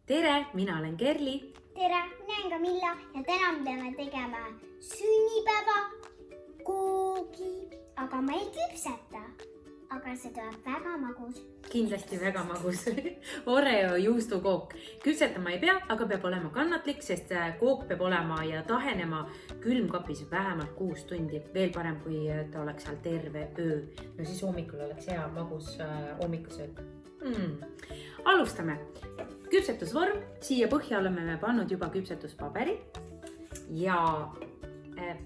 tere, mina olen Kerli. Tere, mina olen Camilla ja täna me peame tegema sünnipäeva koogi, aga ma ei küpseta. Aga see tuleb väga magus. Kindlasti väga magus Oreo juustukook. Küpsetama ei pea, aga peab olema kannatlik, sest kook peab olema ja tahenema külmkapis vähemalt 6 tundi. Veel parem, kui ta oleks seal terve öö. No siis hommikul oleks hea magus hommikusöök. Alustame. Küpsetusvorm. Siia põhja oleme me pannud juba küpsetuspaberi ja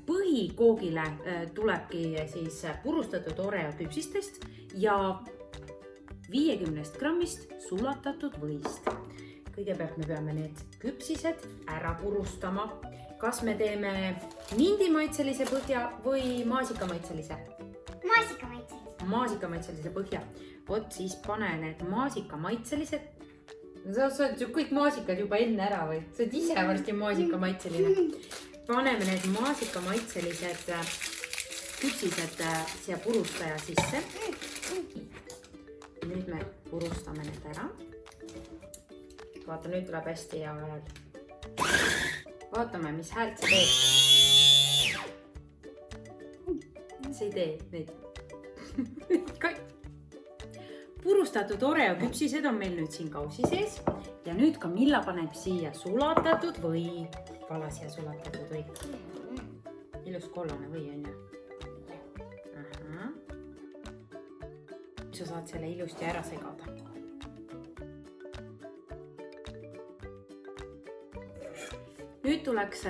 põhikoogile tulebki siis purustatud Oreo küpsistest ja 50 grammist sulatatud võist. Kõigepealt me peame need küpsised ära purustama. Kas me teeme mindimaitselise põhja või maasikamaitselise? Maasikamaitselise põhja. Vot siis pane need maasikamaitselised. Sa oled ju kõik maasikad juba enne ära või? Sa oled ise varsti maasikamaitseline. Paneme need maasikamaitselised küpsised siia purustaja sisse. Nüüd me purustame need ära. Vaata, nüüd tuleb hästi hea hääl. Vaatame, mis häält see teeb. See ei tee neid. Purustatud Oreo küpsised on meil nüüd siin kausi sees ja nüüd Camilla paneb siia sulatatud või vala siia sulatatud või. Ilus kollane või on ju. Sa saad selle ilusti ära segada. Nüüd tuleks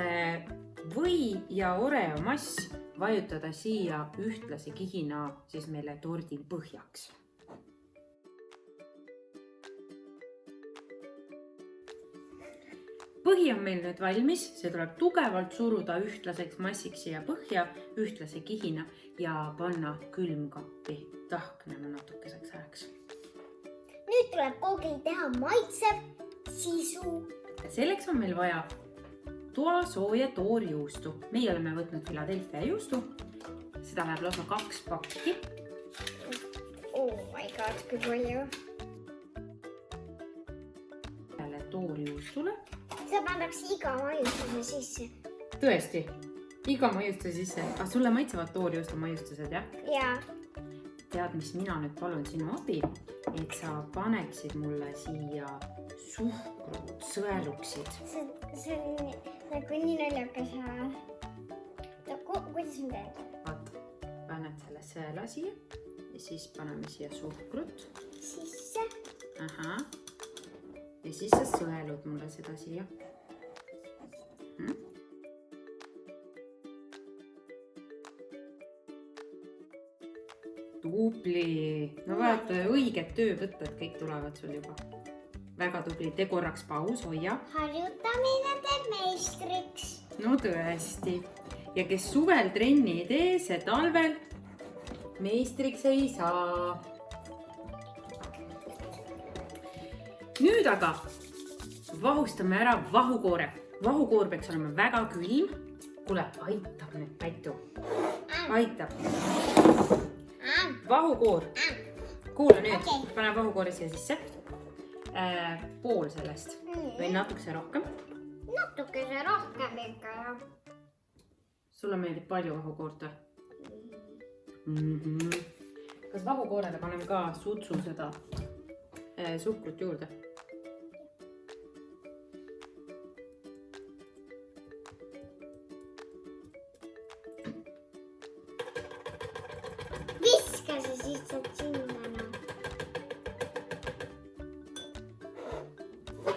või ja Oreo mass vajutada siia ühtlase kihina siis meile tordi põhjaks. Põhi on meil nüüd valmis, see tuleb tugevalt suruda ühtlaseks massiks siia põhja, ühtlase kihina ja panna külmkappi tahknema natukeseks ajaks. Nüüd tuleb koogil teha maitsev sisu. Selleks on meil vaja toasooja toorjuustu. Meie oleme võtnud Philadelphia juustu. Seda läheb lausa 2 pakki. Oh my god, kui palju. Jälle toorjuustule. See pandakse iga maiustuse sisse. Tõesti, iga maiustuse sisse. Aga sulle maitsevad toorjuustu maiustused, jah? Jaa. Tead, mis mina nüüd palun sinu abi, et sa paneksid mulle siia suhkrut, sõeluksid. See on nagu nii naljakas. Kuidas on teed? Vaata, paned selle sõela siia ja siis paneme siia suhkrut. Sisse. Aha. Ja siis sa sõelud mulle seda siia. Tubli. No vaata, õiged töövõtted kõik tulevad sul juba. Väga tubli. Tee korraks paus, hoia. Harjutamine teeb meistriks. No tõesti. Ja kes suvel trenni ei tee, see talvel meistriks ei saa. Nüüd aga vahustame ära vahukoore. Vahukoor peaks olema väga külm. Kuule, aitab nüüd Pätu. Aitab. Vahukoor. Kuule nüüd, pane vahukoori siia sisse. Pool sellest või natukese rohkem. Natukese rohkem ikka. Sulle meeldib palju vahukoort või? Kas vahukoorele paneme ka sutsu seda suhkrut juurde? Viska see lihtsalt sinna.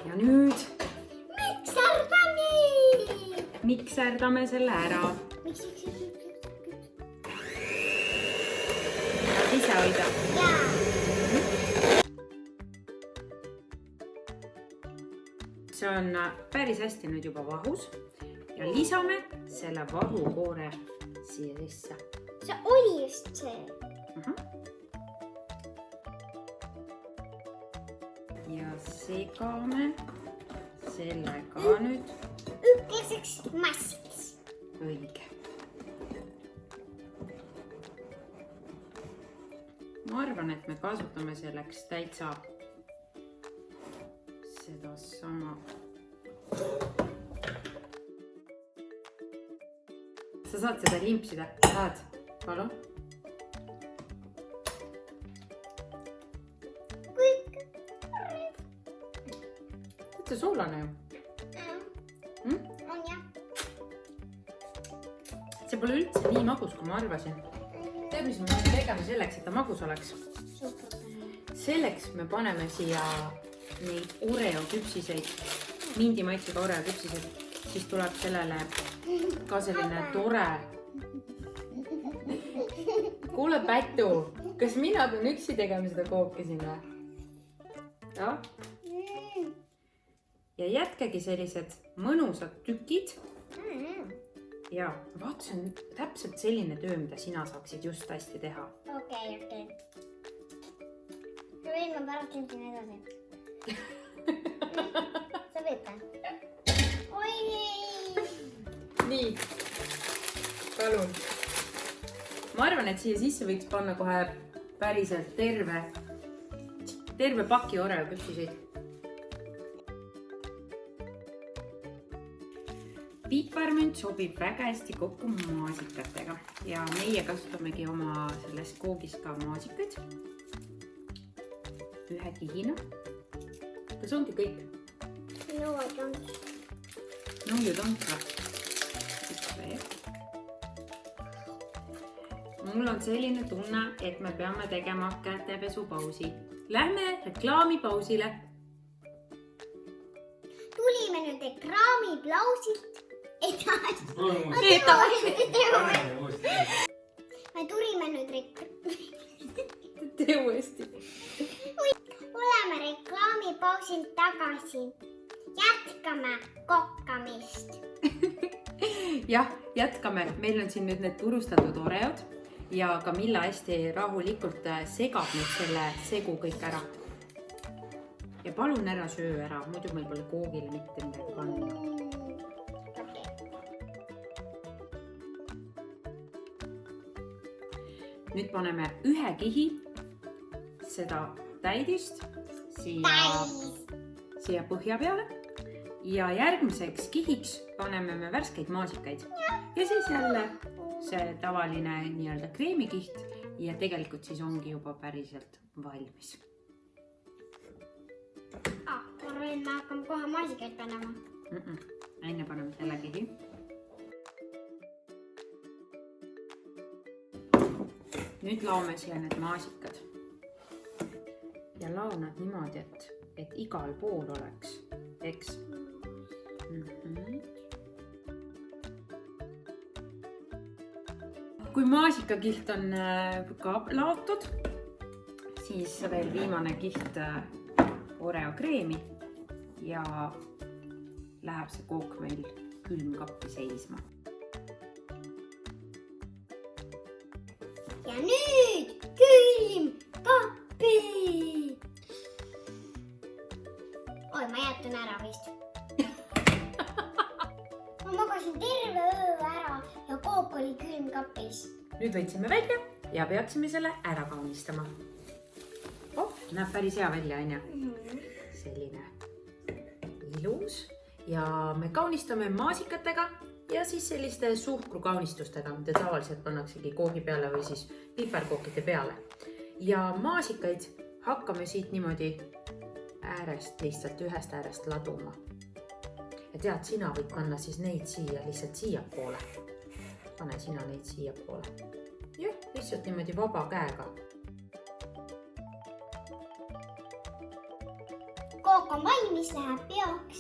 Ja nüüd mikserdame! mikserdame selle ära. Miks? Ise hoida. See on päris hästi nüüd juba vahus ja lisame selle vahukoore siia sisse. See oli just see. Ja segame selle ka nüüd. Ühtlaseks massiks. Õige. Ma arvan, et me kasutame selleks täitsa sedasama. Sa saad seda limpsida, tahad? Palun. Kõik. See soolane ju. On jah. See pole üldse nii magus, kui ma arvasin. Tead, mis me peame tegema selleks, et ta magus oleks? Selleks me paneme siia neid Oreo küpsiseid, mindi maitsega Oreo küpsiseid, siis tuleb sellele ka selline tore. Kuule, Pätu, kas mina pean üksi tegema seda kooki siin või? Ja? Ja jätkegi sellised mõnusad tükid. Ja vaat, see on täpselt selline töö, mida sina saaksid just hästi teha. Okei. Või ma pärast linkin edasi. Sa võtta. Oi! Nii, palun. Ma arvan, et siia sisse võiks panna kohe päriselt terve paki Oreo küpsiseid. Piparmünt sobib väga hästi kokku maasikatega ja meie kasutamegi oma selles koogis ka maasikaid. Ühe kihina. Kas ongi kõik? No you don't. Mul on selline tunne, et me peame tegema kätepesupausi. Lähme reklaamipausile. Tulime nüüd reklaamiplausilt edasi. Me tulime nüüd Tee uuesti. Oleme reklaamipausilt tagasi. Jätkame kokkamist. Jah, jätkame. Meil on siin nüüd need purustatud Oreod ja Camilla hästi rahulikult segab nüüd selle segu kõik ära. Ja palun ära söö ära, muidu meil pole koogile mitte midagi panna. Nüüd paneme ühe kihi seda täidist siia põhja peale ja järgmiseks kihiks paneme me värskeid maasikaid ja siis jälle see tavaline nii-öelda kreemikiht ja tegelikult siis ongi juba päriselt valmis. Ma arvan, et me hakkame kohe maasikaid panema. Enne paneme selle kihi. Nüüd laome siia need maasikad ja lao nad niimoodi, et igal pool oleks, eks? Kui maasikakiht on ka laotud, siis veel viimane kiht Oreo kreemi ja läheb see kook meil külmkappi seisma. Ja nüüd külmkappi! Oi, ma jätan ära vist. Ma magasin terve öö ära ja kook oli külmkapis. Nüüd võtsime välja ja peaksime selle ära kaunistama. Näeb päris hea välja, on ju? Selline ilus ja me kaunistame maasikatega ja siis selliste suhkrukaunistustega, mida tavaliselt pannaksegi koogi peale või siis piparkookide peale. Ja maasikaid hakkame siit niimoodi äärest, lihtsalt ühest äärest laduma. Ja tead, sina võid panna siis neid siia, lihtsalt siiapoole. Pane sina neid siiapoole. Jah, lihtsalt niimoodi vaba käega. Kook on valmis, läheb peoks.